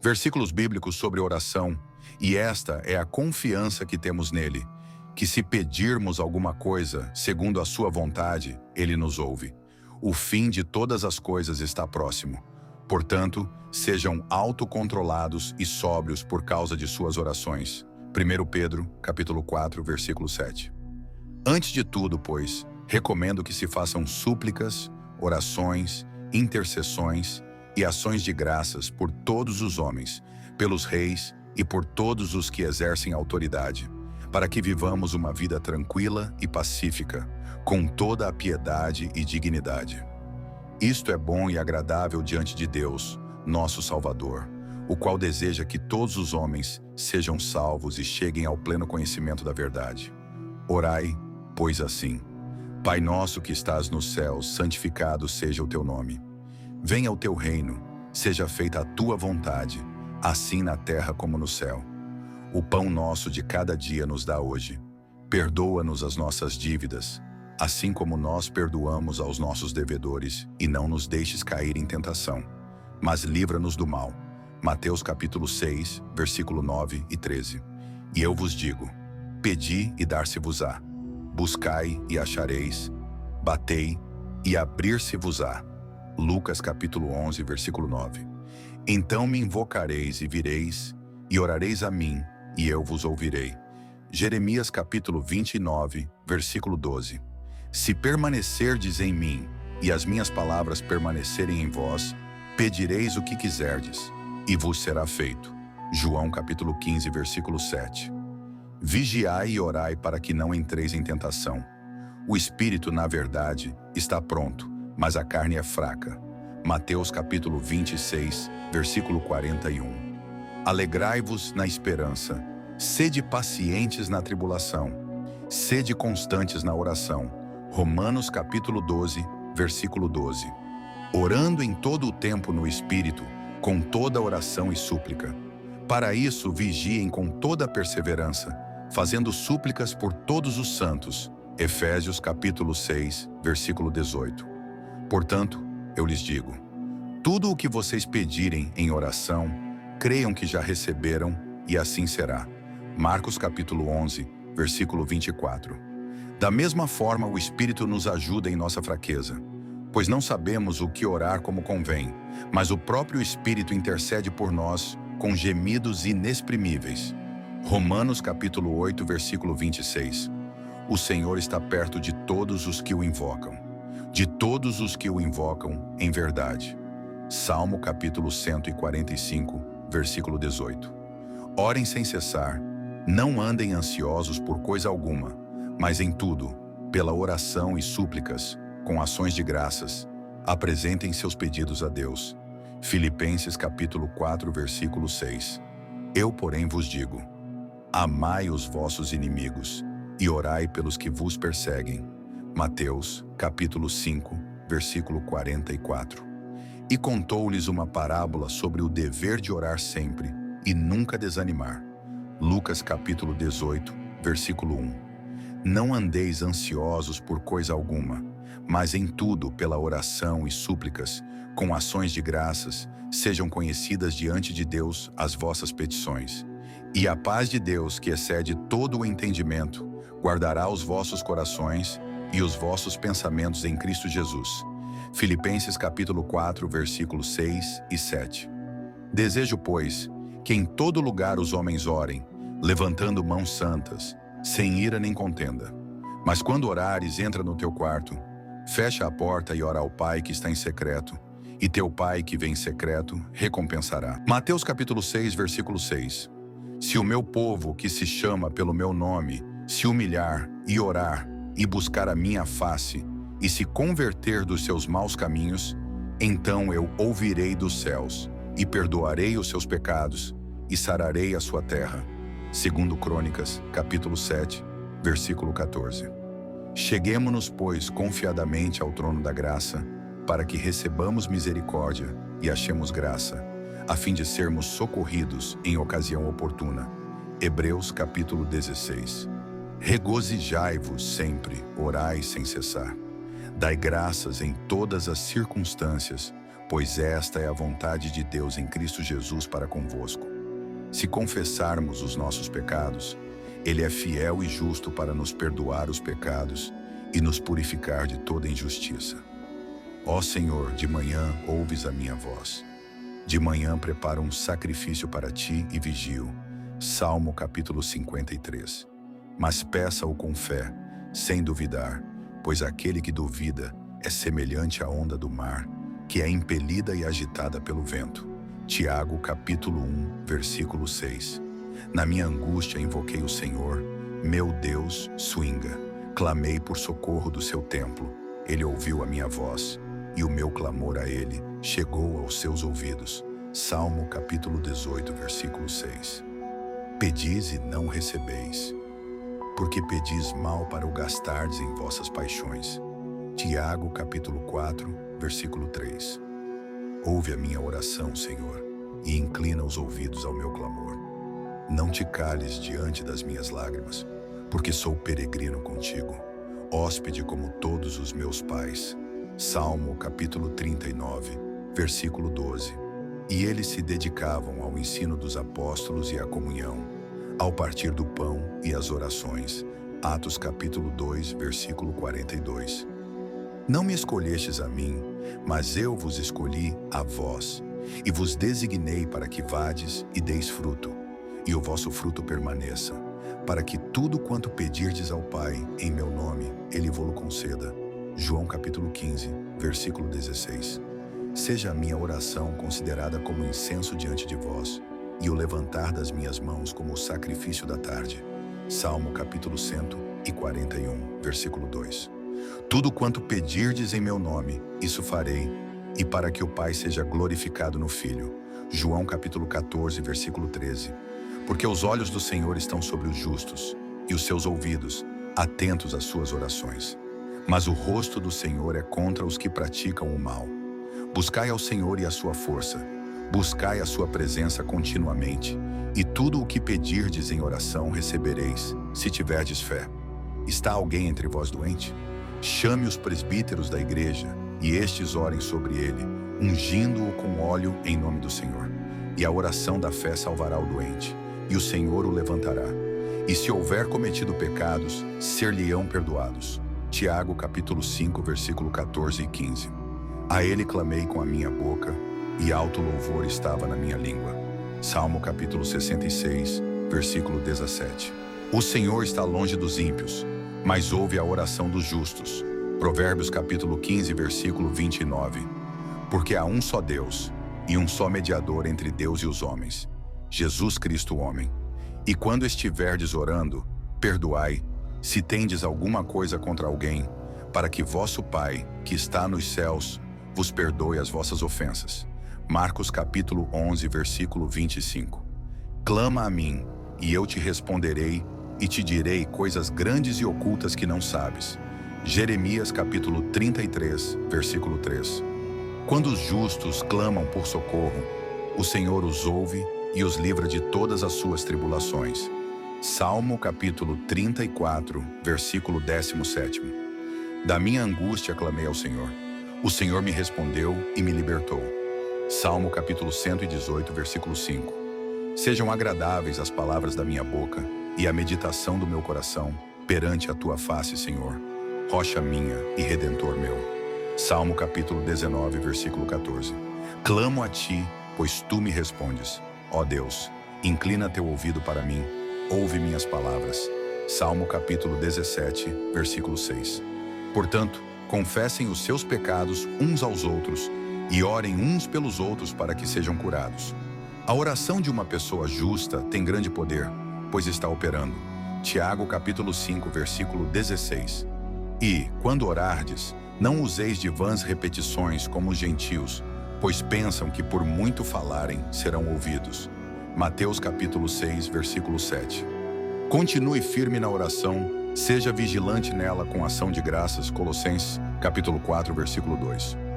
Versículos bíblicos sobre oração, e esta é a confiança que temos nele, que se pedirmos alguma coisa, segundo a sua vontade, ele nos ouve. O fim de todas as coisas está próximo. Portanto, sejam autocontrolados e sóbrios por causa de suas orações. 1 Pedro, capítulo 4, versículo 7. Antes de tudo, pois, recomendo que se façam súplicas, orações, intercessões e ações de graças por todos os homens, pelos reis e por todos os que exercem autoridade, para que vivamos uma vida tranquila e pacífica, com toda a piedade e dignidade. Isto é bom e agradável diante de Deus, nosso Salvador, o qual deseja que todos os homens sejam salvos e cheguem ao pleno conhecimento da verdade. Orai, pois assim: Pai nosso que estás nos céus, santificado seja o teu nome. Venha o teu reino, seja feita a tua vontade, assim na terra como no céu. O pão nosso de cada dia nos dá hoje. Perdoa-nos as nossas dívidas, assim como nós perdoamos aos nossos devedores, e não nos deixes cair em tentação, mas livra-nos do mal. Mateus capítulo 6, versículo 9 e 13. E eu vos digo: pedi e dar-se-vos-á, buscai e achareis, batei e abrir-se-vos-á. Lucas capítulo 11, versículo 9. Então me invocareis e vireis, e orareis a mim, e eu vos ouvirei. Jeremias capítulo 29, versículo 12. Se permanecerdes em mim, e as minhas palavras permanecerem em vós, pedireis o que quiserdes, e vos será feito. João capítulo 15, versículo 7. Vigiai e orai para que não entreis em tentação. O espírito, na verdade, está pronto, mas a carne é fraca. Mateus capítulo 26, versículo 41. Alegrai-vos na esperança, sede pacientes na tribulação, sede constantes na oração. Romanos capítulo 12, versículo 12. Orando em todo o tempo no Espírito, com toda oração e súplica. Para isso vigiem com toda perseverança, fazendo súplicas por todos os santos. Efésios capítulo 6, versículo 18. Portanto, eu lhes digo: tudo o que vocês pedirem em oração, creiam que já receberam, e assim será. Marcos capítulo 11, versículo 24. Da mesma forma, o Espírito nos ajuda em nossa fraqueza, pois não sabemos o que orar como convém, mas o próprio Espírito intercede por nós com gemidos inexprimíveis. Romanos capítulo 8, versículo 26. O Senhor está perto de todos os que o invocam, de todos os que o invocam em verdade. Salmo capítulo 145, versículo 18. Orem sem cessar, não andem ansiosos por coisa alguma, mas em tudo, pela oração e súplicas, com ações de graças, apresentem seus pedidos a Deus. Filipenses capítulo 4, versículo 6. Eu, porém, vos digo: amai os vossos inimigos e orai pelos que vos perseguem. Mateus capítulo 5, versículo 44. E contou-lhes uma parábola sobre o dever de orar sempre e nunca desanimar. Lucas capítulo 18, versículo 1. Não andeis ansiosos por coisa alguma, mas em tudo pela oração e súplicas, com ações de graças, sejam conhecidas diante de Deus as vossas petições. E a paz de Deus, que excede todo o entendimento, guardará os vossos corações e os vossos pensamentos em Cristo Jesus. Filipenses capítulo 4, versículos 6 e 7. Desejo, pois, que em todo lugar os homens orem, levantando mãos santas, sem ira nem contenda. Mas quando orares, entra no teu quarto, fecha a porta e ora ao Pai que está em secreto, e teu Pai que vem em secreto recompensará. Mateus capítulo 6, versículo 6. Se o meu povo, que se chama pelo meu nome, se humilhar e orar e buscar a minha face, e se converter dos seus maus caminhos, então eu ouvirei dos céus, e perdoarei os seus pecados, e sararei a sua terra. Segundo Crônicas, capítulo 7, versículo 14. Cheguemo-nos, pois, confiadamente ao trono da graça, para que recebamos misericórdia e achemos graça, a fim de sermos socorridos em ocasião oportuna. Hebreus, capítulo 16. Regozijai-vos sempre, orai sem cessar. Dai graças em todas as circunstâncias, pois esta é a vontade de Deus em Cristo Jesus para convosco. Se confessarmos os nossos pecados, Ele é fiel e justo para nos perdoar os pecados e nos purificar de toda injustiça. Ó Senhor, de manhã ouves a minha voz. De manhã preparo um sacrifício para ti e vigio. Salmo capítulo 53. Mas peça-o com fé, sem duvidar, pois aquele que duvida é semelhante à onda do mar, que é impelida e agitada pelo vento. Tiago capítulo 1, versículo 6. Na minha angústia invoquei o Senhor, meu Deus, swinga. Clamei por socorro do seu templo. Ele ouviu a minha voz, e o meu clamor a ele chegou aos seus ouvidos. Salmo capítulo 18, versículo 6. Pedis e não recebeis, porque pedis mal para o gastardes em vossas paixões. Tiago capítulo 4, versículo 3. Ouve a minha oração, Senhor, e inclina os ouvidos ao meu clamor. Não te cales diante das minhas lágrimas, porque sou peregrino contigo, hóspede como todos os meus pais. Salmo capítulo 39, versículo 12. E eles se dedicavam ao ensino dos apóstolos e à comunhão, ao partir do pão e às orações. Atos capítulo 2, versículo 42. Não me escolhestes a mim, mas eu vos escolhi a vós, e vos designei para que vades e deis fruto, e o vosso fruto permaneça, para que tudo quanto pedirdes ao Pai em meu nome, Ele vô-lo conceda. João capítulo 15, versículo 16. Seja a minha oração considerada como incenso diante de vós, e o levantar das minhas mãos como o sacrifício da tarde. Salmo capítulo 141, versículo 2. Tudo quanto pedirdes em meu nome, isso farei, e para que o Pai seja glorificado no Filho. João capítulo 14, versículo 13. Porque os olhos do Senhor estão sobre os justos, e os seus ouvidos atentos às suas orações. Mas o rosto do Senhor é contra os que praticam o mal. Buscai ao Senhor e a sua força, buscai a sua presença continuamente, e tudo o que pedirdes em oração recebereis, se tiverdes fé. Está alguém entre vós doente? Chame os presbíteros da igreja, e estes orem sobre ele, ungindo-o com óleo em nome do Senhor. E a oração da fé salvará o doente, e o Senhor o levantará. E se houver cometido pecados, ser-lhe-ão perdoados. Tiago capítulo 5, versículo 14 e 15. A ele clamei com a minha boca, e alto louvor estava na minha língua. Salmo capítulo 66, versículo 17. O Senhor está longe dos ímpios, mas ouve a oração dos justos. Provérbios capítulo 15, versículo 29. Porque há um só Deus, e um só mediador entre Deus e os homens, Jesus Cristo homem. E quando estiverdes orando, perdoai, se tendes alguma coisa contra alguém, para que vosso Pai, que está nos céus, vos perdoe as vossas ofensas. Marcos capítulo 11, versículo 25. Clama a mim, e eu te responderei, e te direi coisas grandes e ocultas que não sabes. Jeremias capítulo 33, versículo 3. Quando os justos clamam por socorro, o Senhor os ouve e os livra de todas as suas tribulações. Salmo capítulo 34, versículo 17. Da minha angústia clamei ao Senhor. O Senhor me respondeu e me libertou. Salmo capítulo 118, versículo 5. Sejam agradáveis as palavras da minha boca e a meditação do meu coração perante a tua face, Senhor, rocha minha e redentor meu. Salmo capítulo 19, versículo 14. Clamo a ti, pois tu me respondes. Ó Deus, inclina teu ouvido para mim, ouve minhas palavras. Salmo capítulo 17, versículo 6. Portanto, confessem os seus pecados uns aos outros e orem uns pelos outros para que sejam curados. A oração de uma pessoa justa tem grande poder, pois está operando. Tiago capítulo 5, versículo 16. E, quando orardes, não useis de vãs repetições como os gentios, pois pensam que por muito falarem serão ouvidos. Mateus capítulo 6, versículo 7. Continue firme na oração, seja vigilante nela com ação de graças. Colossenses capítulo 4, versículo 2.